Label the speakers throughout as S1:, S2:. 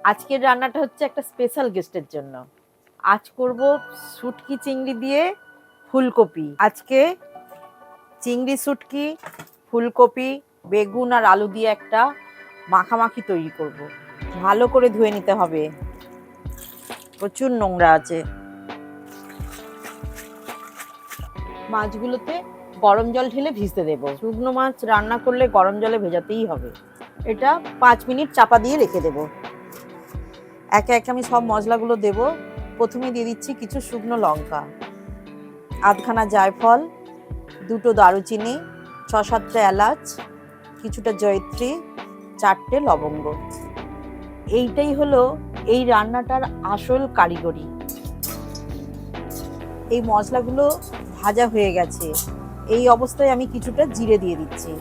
S1: আজকের রান্নাটা হচ্ছে একটা স্পেশাল গেস্টের জন্য। আজ করব শুটকি চিংড়ি দিয়ে ফুলকপি। আজকে চিংড়ি শুটকি, ফুলকপি, বেগুন আর আলু দিয়ে একটা মাখামাখি তৈরি করব। ভালো করে ধুয়ে নিতে হবে, প্রচুর নোংরা আছে। মাছগুলোতে গরম জল ঢেলে ভিজতে দেবো। শুকনো মাছ রান্না করলে গরম জলে ভেজাতেই হবে। এটা 5 মিনিট চাপা দিয়ে রেখে দেবো। একে একে আমি সব মশলাগুলো দেব। প্রথমে দিয়ে দিচ্ছি কিছু শুকনো লঙ্কা, আধখানা জায়ফল, 2টো দারুচিনি, 6-7টা এলাচ, কিছুটা জয়িত্রী, 4টে লবঙ্গ। এইটাই হলো এই রান্নাটার আসল কারিগরি। এই মশলাগুলো ভাজা হয়ে গেছে। এই অবস্থায় আমি কিছুটা জিরে দিয়ে দিচ্ছি।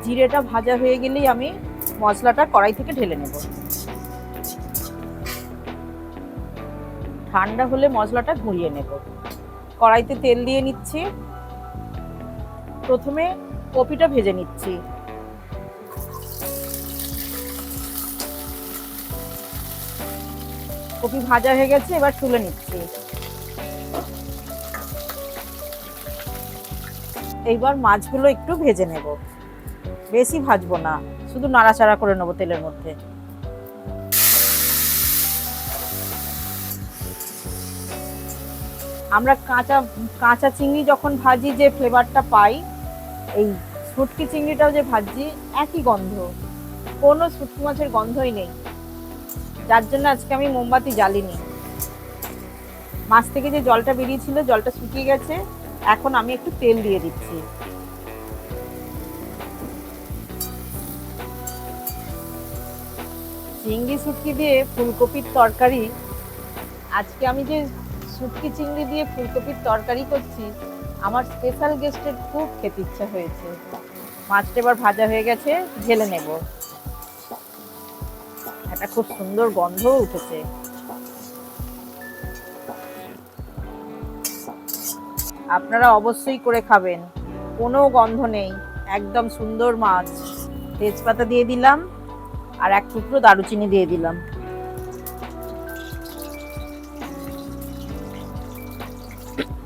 S1: জিরেটা ভাজা হয়ে গেলেই আমি মশলাটা কড়াই থেকে ঢেলে নেব। ঠান্ডা হলে মশলাটা ঘুরিয়ে নেব। কড়াইতে তেল দিয়ে নিচ্ছি। প্রথমে কপিটা ভেজে নিচ্ছি। কপি ভাজা হয়ে গেছে, এবার তুলে নিচ্ছি। এইবার মাছগুলো একটু ভেজে নেব, বেশি ভাজবো না, শুধু নাড়াচাড়া করে নেবো তেলের মধ্যে। আমরা কাঁচা কাঁচা চিংড়ি যখন ভাজি যে ফ্লেভারটা পাই, এই শুটকি চিংড়িটাও যে ভাজি একই গন্ধ, কোনো শুটকি মাছের গন্ধই নেই। যার জন্য আজকে আমি মোমবাতি জ্বালিনি। মাছ থেকে যে জলটা বেরিয়েছিল, জলটা শুকিয়ে গেছে। এখন আমি একটু তেল দিয়ে দিচ্ছি। চিংড়ি শুটকি দিয়ে ফুলকপির তরকারি। আজকে আমি যে শুটকি চিংড়ি দিয়ে ফুলকপির তরকারি করছি, আমার স্পেশাল গেস্টের খুব খেতে ইচ্ছা হয়েছে। মাছটা এবার ভাজা হয়ে গেছে, ঢেলে নেব। একটা খুব সুন্দর গন্ধও উঠেছে। আপনারা অবশ্যই করে খাবেন, কোনো গন্ধ নেই, একদম সুন্দর মাছ। তেজপাতা দিয়ে দিলাম আর 1 টুকরো দারুচিনি দিয়ে দিলাম।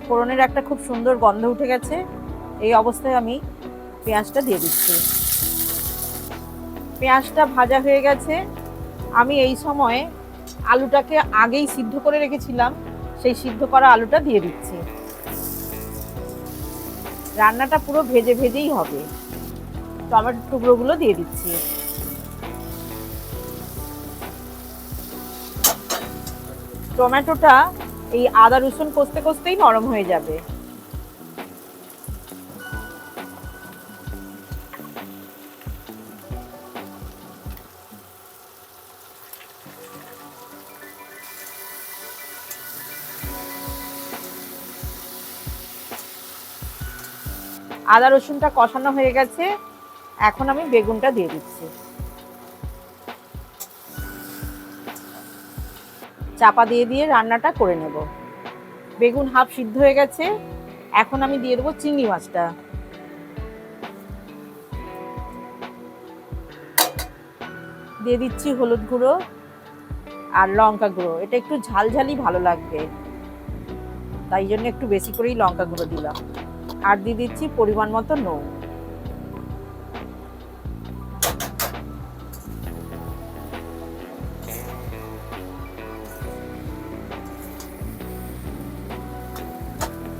S1: ফোড়নের একটা খুব সুন্দর গন্ধ উঠে গেছে। এই অবস্থায় আমি পেঁয়াজটা দিয়ে দিচ্ছি। পেঁয়াজটা ভাজা হয়ে গেছে। আমি এই সময়ে আলুটাকে আগেই সিদ্ধ করে রেখেছিলাম, সেই সিদ্ধ করা আলুটা দিয়ে দিচ্ছি। রান্নাটা পুরো ভেজে ভেজেই হবে। টমেটোর টুকরোগুলো দিয়ে দিচ্ছি। টমেটোটা এই আদা রসুন কষতে কষতেই নরম হয়ে যাবে। আদা রসুনটা কষানো হয়ে গেছে। এখন আমি বেগুনটা দিয়ে দিচ্ছি। চাপা দিয়ে দিয়ে রান্নাটা করে নেব। বেগুন হাফ সিদ্ধ হয়ে গেছে। এখন আমি দিয়ে দেবো চিংড়ি মাছটা। দিয়ে দিচ্ছি হলুদ গুঁড়ো আর লঙ্কা গুঁড়ো। এটা একটু ঝালঝালি ভালো লাগবে, তাই জন্য একটু বেশি করেই লঙ্কা গুঁড়ো দিলাম। আর দিয়ে দিচ্ছি পরিমাণ মতো নুন।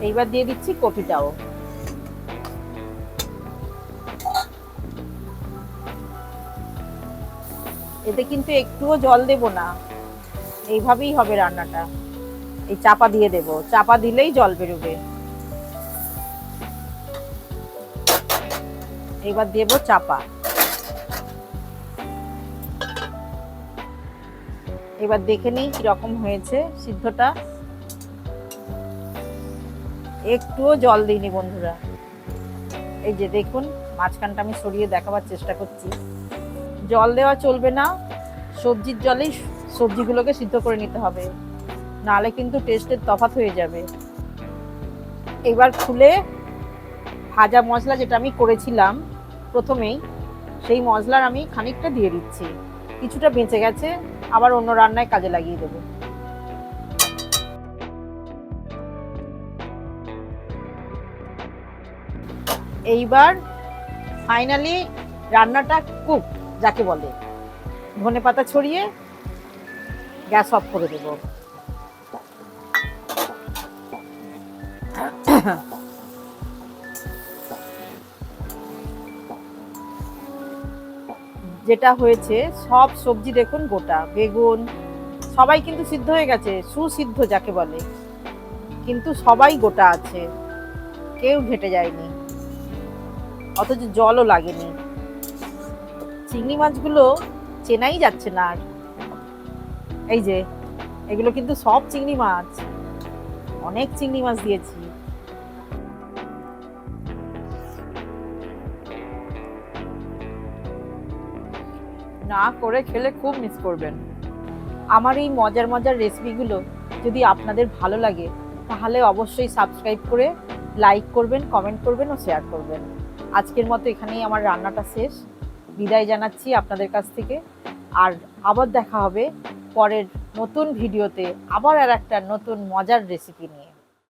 S1: এইবার দিয়ে দিচ্ছি কপিটাও। এতে কিন্তু একটুও জল দেব না, এইভাবেই হবে রান্নাটা। এই চাপা দিয়ে দেব, চাপা দিলেই জল বেরোবে। এবার দেব চাপা। এবার দেখে নিই কিরকম হয়েছে সিদ্ধটা। একটুও জল দিইনি বন্ধুরা। এই যে দেখুন, মাঝখানটা আমি সরিয়ে দেখাবার চেষ্টা করছি। জল দেওয়া চলবে না, সবজির জলেই সবজিগুলোকে সিদ্ধ করে নিতে হবে, নাহলে কিন্তু টেস্টের তফাৎ হয়ে যাবে। এবার খুলে ভাজা মশলা যেটা আমি করেছিলাম প্রথমেই, সেই মশলার আমি খানিকটা দিয়ে দিচ্ছি। কিছুটা বেঁচে গেছে, আবার অন্য রান্নায় কাজে লাগিয়ে দেবো। এইবার ফাইনালি রান্নাটা কুক যাকে বলে, ধনেপাতা ছড়িয়ে গ্যাস অফ করে দেব। যেটা হয়েছে সব সবজি দেখুন গোটা, বেগুন সবাই কিন্তু সিদ্ধ হয়ে গেছে, সুসিদ্ধ যাকে বলে, কিন্তু সবাই গোটা আছে, কেউ ঘেটে যায়নি, অথচ জলও লাগেনি। চিংড়ি মাছগুলো চেনাই যাচ্ছে না আর। এই যে এগুলো কিন্তু সব চিংড়ি মাছ, অনেক চিংড়ি মাছ দিয়েছি। না করে খেলে খুব মিস করবেন। আমার এই মজার মজার রেসিপিগুলো যদি আপনাদের ভালো লাগে তাহলে অবশ্যই সাবস্ক্রাইব করে লাইক করবেন, কমেন্ট করবেন ও শেয়ার করবেন। আজকের মতো এখানেই আমার রান্নাটা শেষ, বিদায় জানাচ্ছি আপনাদের কাছ থেকে। আর আবার দেখা হবে পরের নতুন ভিডিওতে, আবার আর একটা নতুন মজার রেসিপি নিয়ে।